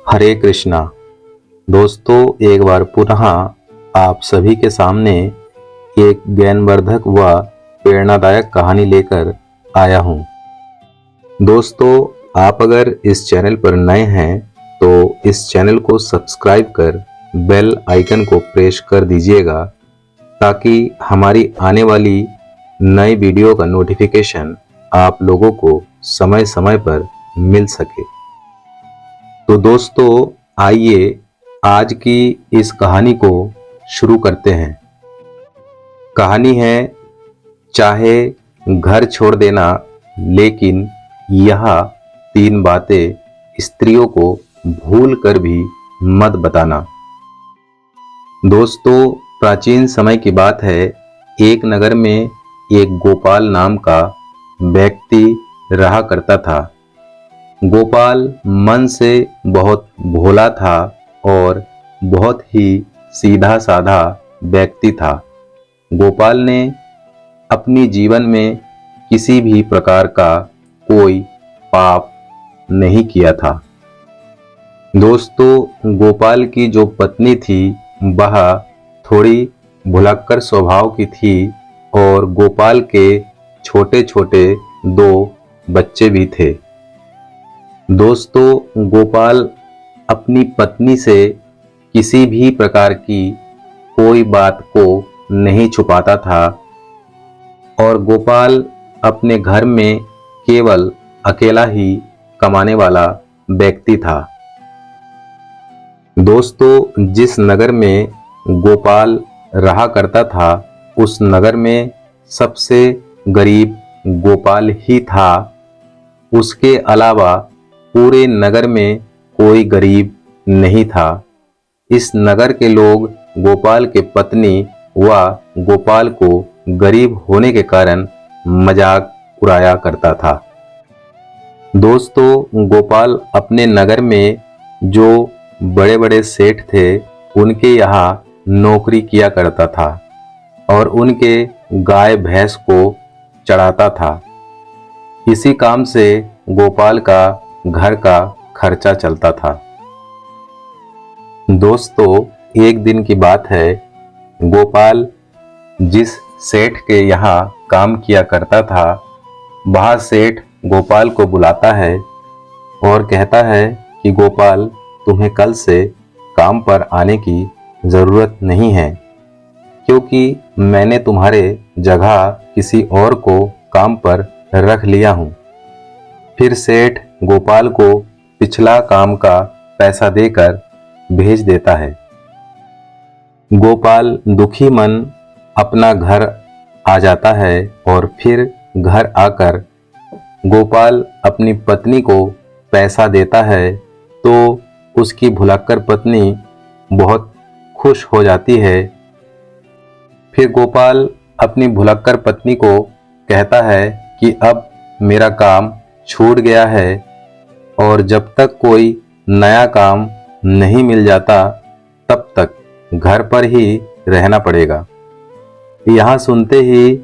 हरे कृष्णा। दोस्तों, एक बार पुनः आप सभी के सामने एक ज्ञानवर्धक व प्रेरणादायक कहानी लेकर आया हूँ। दोस्तों, आप अगर इस चैनल पर नए हैं तो इस चैनल को सब्सक्राइब कर बेल आइकन को प्रेस कर दीजिएगा ताकि हमारी आने वाली नई वीडियो का नोटिफिकेशन आप लोगों को समय समय पर मिल सके। तो दोस्तों, आइए आज की इस कहानी को शुरू करते हैं। कहानी है चाहे घर छोड़ देना, लेकिन यह 3 बातें स्त्रियों को भूल कर भी मत बताना। दोस्तों, प्राचीन समय की बात है। एक नगर में एक गोपाल नाम का व्यक्ति रहा करता था। गोपाल मन से बहुत भोला था और बहुत ही सीधा साधा व्यक्ति था। गोपाल ने अपनी जीवन में किसी भी प्रकार का कोई पाप नहीं किया था। दोस्तों, गोपाल की जो पत्नी थी वह थोड़ी भुलक्कड़ स्वभाव की थी और गोपाल के छोटे छोटे 2 बच्चे भी थे। दोस्तों, गोपाल अपनी पत्नी से किसी भी प्रकार की कोई बात को नहीं छुपाता था और गोपाल अपने घर में केवल अकेला ही कमाने वाला व्यक्ति था। दोस्तों, जिस नगर में गोपाल रहा करता था उस नगर में सबसे गरीब गोपाल ही था। उसके अलावा पूरे नगर में कोई गरीब नहीं था। इस नगर के लोग गोपाल के पत्नी व गोपाल को गरीब होने के कारण मजाक उड़ाया करता था। दोस्तों, गोपाल अपने नगर में जो बड़े बड़े सेठ थे उनके यहाँ नौकरी किया करता था और उनके गाय भैंस को चढ़ाता था। इसी काम से गोपाल का घर का खर्चा चलता था। दोस्तों, एक दिन की बात है। गोपाल जिस सेठ के यहाँ काम किया करता था वह सेठ गोपाल को बुलाता है और कहता है कि गोपाल, तुम्हें कल से काम पर आने की ज़रूरत नहीं है क्योंकि मैंने तुम्हारे जगह किसी और को काम पर रख लिया हूँ। फिर सेठ गोपाल को पिछला काम का पैसा देकर भेज देता है। गोपाल दुखी मन अपना घर आ जाता है और फिर घर आकर गोपाल अपनी पत्नी को पैसा देता है तो उसकी भुलक्कड़ पत्नी बहुत खुश हो जाती है। फिर गोपाल अपनी भुलक्कड़ पत्नी को कहता है कि अब मेरा काम छूट गया है और जब तक कोई नया काम नहीं मिल जाता तब तक घर पर ही रहना पड़ेगा। यहाँ सुनते ही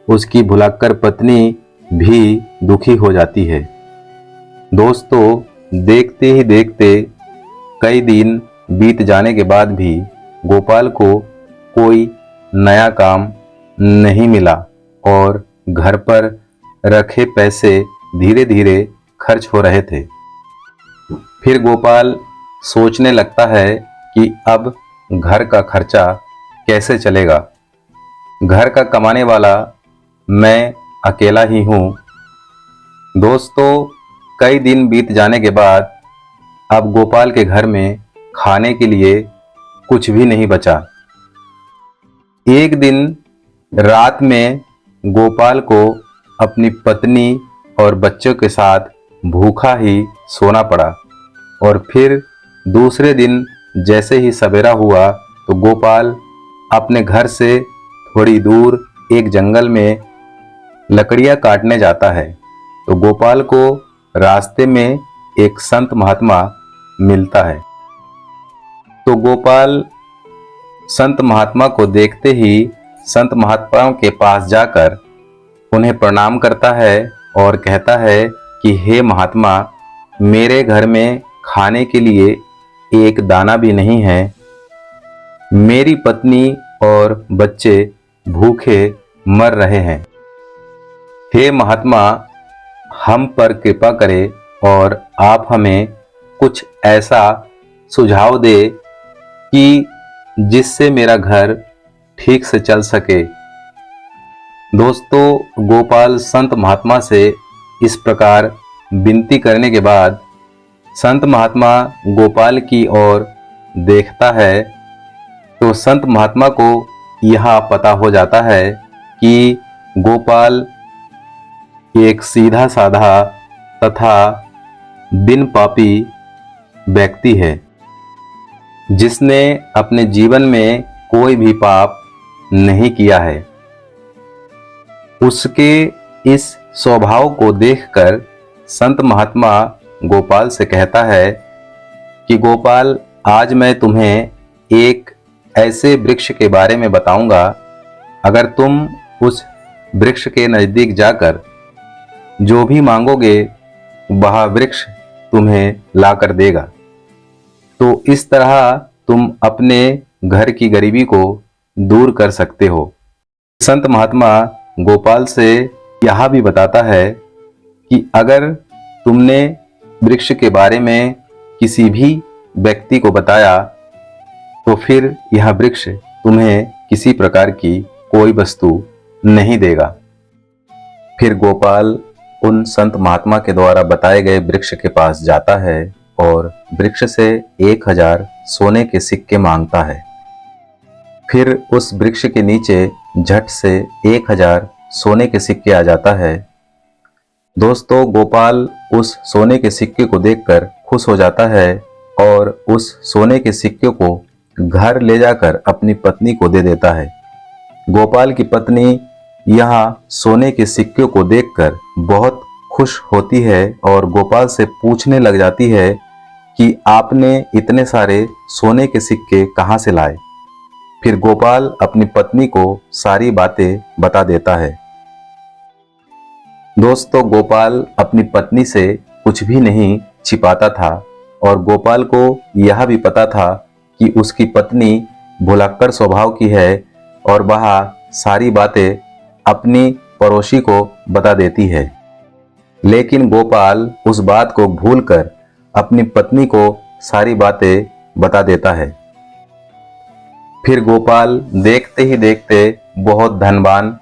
उसकी भुलक्कड़ पत्नी भी दुखी हो जाती है। दोस्तों, देखते ही देखते कई दिन बीत जाने के बाद भी गोपाल को कोई नया काम नहीं मिला और घर पर रखे पैसे धीरे धीरे खर्च हो रहे थे। फिर गोपाल सोचने लगता है कि अब घर का खर्चा कैसे चलेगा। घर का कमाने वाला मैं अकेला ही हूँ। दोस्तों, कई दिन बीत जाने के बाद अब गोपाल के घर में खाने के लिए कुछ भी नहीं बचा। एक दिन रात में गोपाल को अपनी पत्नी और बच्चों के साथ भूखा ही सोना पड़ा और फिर दूसरे दिन जैसे ही सवेरा हुआ तो गोपाल अपने घर से थोड़ी दूर एक जंगल में लकड़ियां काटने जाता है। तो गोपाल को रास्ते में एक संत महात्मा मिलता है। तो गोपाल संत महात्मा को देखते ही संत महात्माओं के पास जाकर उन्हें प्रणाम करता है और कहता है कि हे महात्मा, मेरे घर में खाने के लिए एक दाना भी नहीं है। मेरी पत्नी और बच्चे भूखे मर रहे हैं। हे महात्मा, हम पर कृपा करें और आप हमें कुछ ऐसा सुझाव दे कि जिससे मेरा घर ठीक से चल सके। दोस्तों, गोपाल संत महात्मा से इस प्रकार विनती करने के बाद संत महात्मा गोपाल की ओर देखता है तो संत महात्मा को यह पता हो जाता है कि गोपाल एक सीधा साधा तथा बिन पापी व्यक्ति है, जिसने अपने जीवन में कोई भी पाप नहीं किया है। उसके इस स्वभाव को देखकर संत महात्मा गोपाल से कहता है कि गोपाल, आज मैं तुम्हें एक ऐसे वृक्ष के बारे में बताऊंगा। अगर तुम उस वृक्ष के नजदीक जाकर जो भी मांगोगे वह वृक्ष तुम्हें लाकर देगा। तो इस तरह तुम अपने घर की गरीबी को दूर कर सकते हो। संत महात्मा गोपाल से यह भी बताता है कि अगर तुमने वृक्ष के बारे में किसी भी व्यक्ति को बताया तो फिर यह वृक्ष तुम्हें किसी प्रकार की कोई वस्तु नहीं देगा। फिर गोपाल उन संत महात्मा के द्वारा बताए गए वृक्ष के पास जाता है और वृक्ष से 1000 सोने के सिक्के मांगता है। फिर उस वृक्ष के नीचे झट से 1000 सोने के सिक्के आ जाता है। दोस्तों, गोपाल उस सोने के सिक्के को देखकर खुश हो जाता है और उस सोने के सिक्के को घर ले जाकर अपनी पत्नी को दे देता है। गोपाल की पत्नी यहाँ सोने के सिक्के को देखकर बहुत खुश होती है और गोपाल से पूछने लग जाती है कि आपने इतने सारे सोने के सिक्के कहाँ से लाए। फिर गोपाल अपनी पत्नी को सारी बातें बता देता है। दोस्तों, गोपाल अपनी पत्नी से कुछ भी नहीं छिपाता था और गोपाल को यह भी पता था कि उसकी पत्नी भुलक्कड़ स्वभाव की है और वह सारी बातें अपनी पड़ोसी को बता देती है। लेकिन गोपाल उस बात को भूलकर अपनी पत्नी को सारी बातें बता देता है। फिर गोपाल देखते ही देखते बहुत धनवान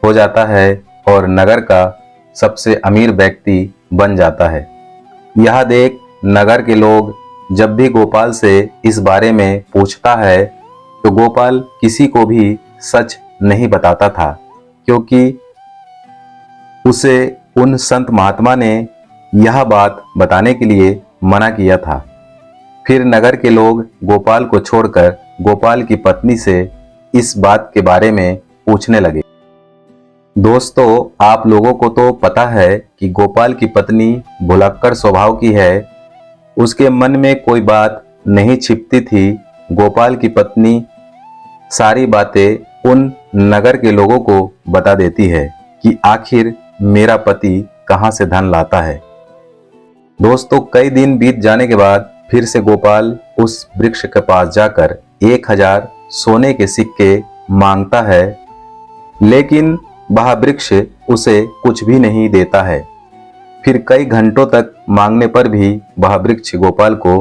हो जाता है और नगर का सबसे अमीर व्यक्ति बन जाता है। यह देख नगर के लोग जब भी गोपाल से इस बारे में पूछता है तो गोपाल किसी को भी सच नहीं बताता था, क्योंकि उसे उन संत महात्मा ने यह बात बताने के लिए मना किया था। फिर नगर के लोग गोपाल को छोड़कर गोपाल की पत्नी से इस बात के बारे में पूछने लगे। दोस्तों, आप लोगों को तो पता है कि गोपाल की पत्नी भुलक्कड़ स्वभाव की है। उसके मन में कोई बात नहीं छिपती थी। गोपाल की पत्नी सारी बातें उन नगर के लोगों को बता देती है कि आखिर मेरा पति कहां से धन लाता है। दोस्तों, कई दिन बीत जाने के बाद फिर से गोपाल उस वृक्ष के पास जाकर 1000 सोने के सिक्के मांगता है, लेकिन वह वृक्ष उसे कुछ भी नहीं देता है। फिर कई घंटों तक मांगने पर भी वह वृक्ष गोपाल को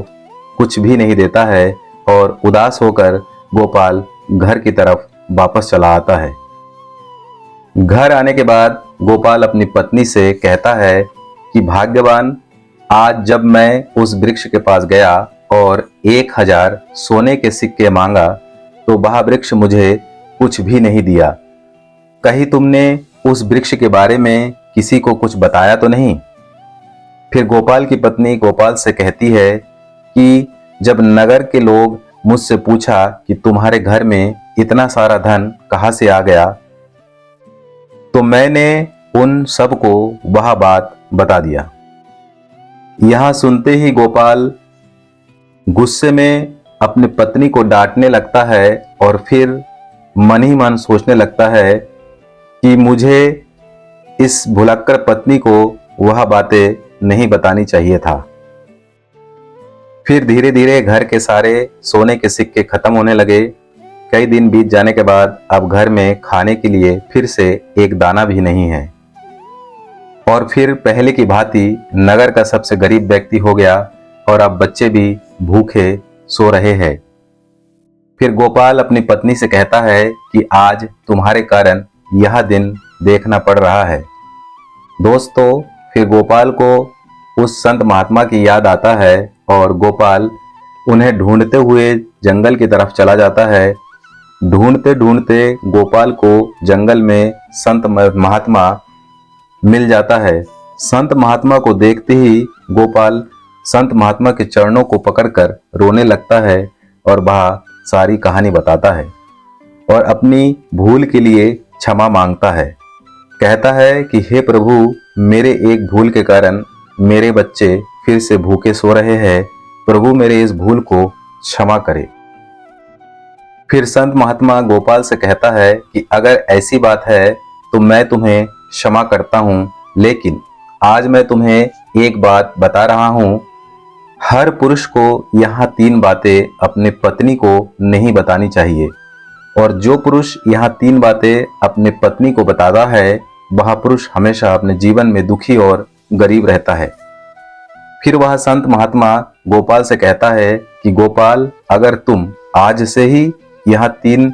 कुछ भी नहीं देता है और उदास होकर गोपाल घर की तरफ वापस चला आता है। घर आने के बाद गोपाल अपनी पत्नी से कहता है कि भाग्यवान, आज जब मैं उस वृक्ष के पास गया और 1000 सोने के सिक्के मांगा तो वह वृक्ष मुझे कुछ भी नहीं दिया। कहीं तुमने उस वृक्ष के बारे में किसी को कुछ बताया तो नहीं? फिर गोपाल की पत्नी गोपाल से कहती है कि जब नगर के लोग मुझसे पूछा कि तुम्हारे घर में इतना सारा धन कहां से आ गया, तो मैंने उन सबको वह बात बता दिया। यहां सुनते ही गोपाल गुस्से में अपनी पत्नी को डांटने लगता है और फिर मन ही मन सोचने लगता है कि मुझे इस भुलक्कड़ पत्नी को वह बातें नहीं बतानी चाहिए था। फिर धीरे धीरे घर के सारे सोने के सिक्के खत्म होने लगे। कई दिन बीत जाने के बाद अब घर में खाने के लिए फिर से एक दाना भी नहीं है और फिर पहले की भांति नगर का सबसे गरीब व्यक्ति हो गया और अब बच्चे भी भूखे सो रहे हैं। फिर गोपाल अपनी पत्नी से कहता है कि आज तुम्हारे कारण यह दिन देखना पड़ रहा है। दोस्तों, फिर गोपाल को उस संत महात्मा की याद आता है और गोपाल उन्हें ढूंढते हुए जंगल की तरफ चला जाता है। ढूंढते ढूंढते गोपाल को जंगल में संत महात्मा मिल जाता है। संत महात्मा को देखते ही गोपाल संत महात्मा के चरणों को पकड़कर रोने लगता है और वह सारी कहानी बताता है और अपनी भूल के लिए क्षमा मांगता है। कहता है कि हे प्रभु, मेरे एक भूल के कारण मेरे बच्चे फिर से भूखे सो रहे हैं। प्रभु, मेरे इस भूल को क्षमा करे। फिर संत महात्मा गोपाल से कहता है कि अगर ऐसी बात है तो मैं तुम्हें क्षमा करता हूँ, लेकिन आज मैं तुम्हें एक बात बता रहा हूँ। हर पुरुष को यहाँ 3 बातें अपने पत्नी को नहीं बतानी चाहिए और जो पुरुष यहाँ 3 बातें अपने पत्नी को बताता है वह पुरुष हमेशा अपने जीवन में दुखी और गरीब रहता है। फिर वह संत महात्मा गोपाल से कहता है कि गोपाल, अगर तुम आज से ही यह 3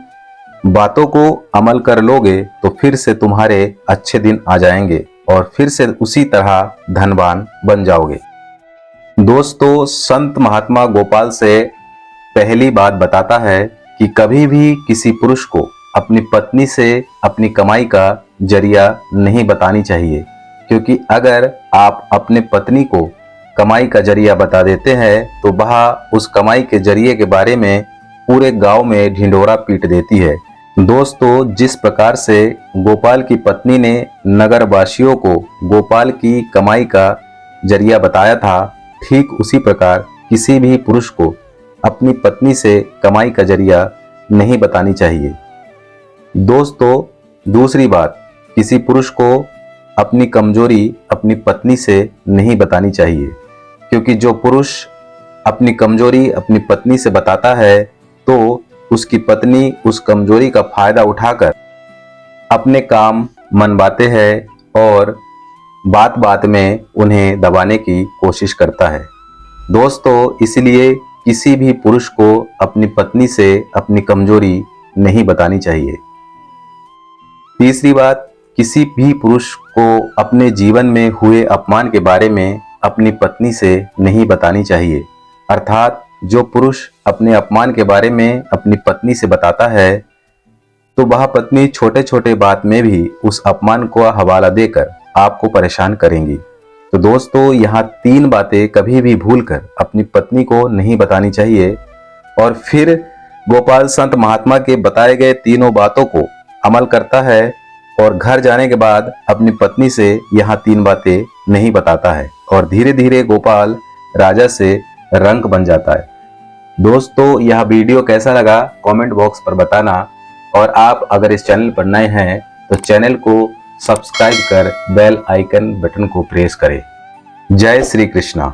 बातों को अमल कर लोगे तो फिर से तुम्हारे अच्छे दिन आ जाएंगे और फिर से उसी तरह धनवान बन जाओगे। दोस्तों, संत महात्मा गोपाल से पहली बात बताता है कि कभी भी किसी पुरुष को अपनी पत्नी से अपनी कमाई का जरिया नहीं बतानी चाहिए, क्योंकि अगर आप अपने पत्नी को कमाई का जरिया बता देते हैं तो वह उस कमाई के जरिए के बारे में पूरे गांव में ढिंढोरा पीट देती है। दोस्तों, जिस प्रकार से गोपाल की पत्नी ने नगर वासियों को गोपाल की कमाई का जरिया बताया था, ठीक उसी प्रकार किसी भी पुरुष को अपनी पत्नी से कमाई का जरिया नहीं बतानी चाहिए। दोस्तों, दूसरी बात, किसी पुरुष को अपनी कमजोरी अपनी पत्नी से नहीं बतानी चाहिए, क्योंकि जो पुरुष अपनी कमजोरी अपनी पत्नी से बताता है तो उसकी पत्नी उस कमजोरी का फायदा उठाकर अपने काम मनवाते हैं और बात बात में उन्हें दबाने की कोशिश करता है। दोस्तों, इसलिए किसी भी पुरुष को अपनी पत्नी से अपनी कमजोरी नहीं बतानी चाहिए। तीसरी बात, किसी भी पुरुष को अपने जीवन में हुए अपमान के बारे में अपनी पत्नी से नहीं बतानी चाहिए। अर्थात जो पुरुष अपने अपमान के बारे में अपनी पत्नी से बताता है तो वह पत्नी छोटे छोटे बात में भी उस अपमान को हवाला देकर आपको परेशान करेंगी। तो दोस्तों, यहाँ 3 बातें कभी भी भूलकर अपनी पत्नी को नहीं बतानी चाहिए। और फिर गोपाल संत महात्मा के बताए गए तीनों बातों को अमल करता है और घर जाने के बाद अपनी पत्नी से यहाँ 3 बातें नहीं बताता है और धीरे धीरे गोपाल राजा से रंक बन जाता है। दोस्तों, यह वीडियो कैसा लगा कमेंट बॉक्स पर बताना और आप अगर इस चैनल पर नए हैं तो चैनल को सब्सक्राइब कर बेल आइकन बटन को प्रेस करें। जय श्री कृष्णा।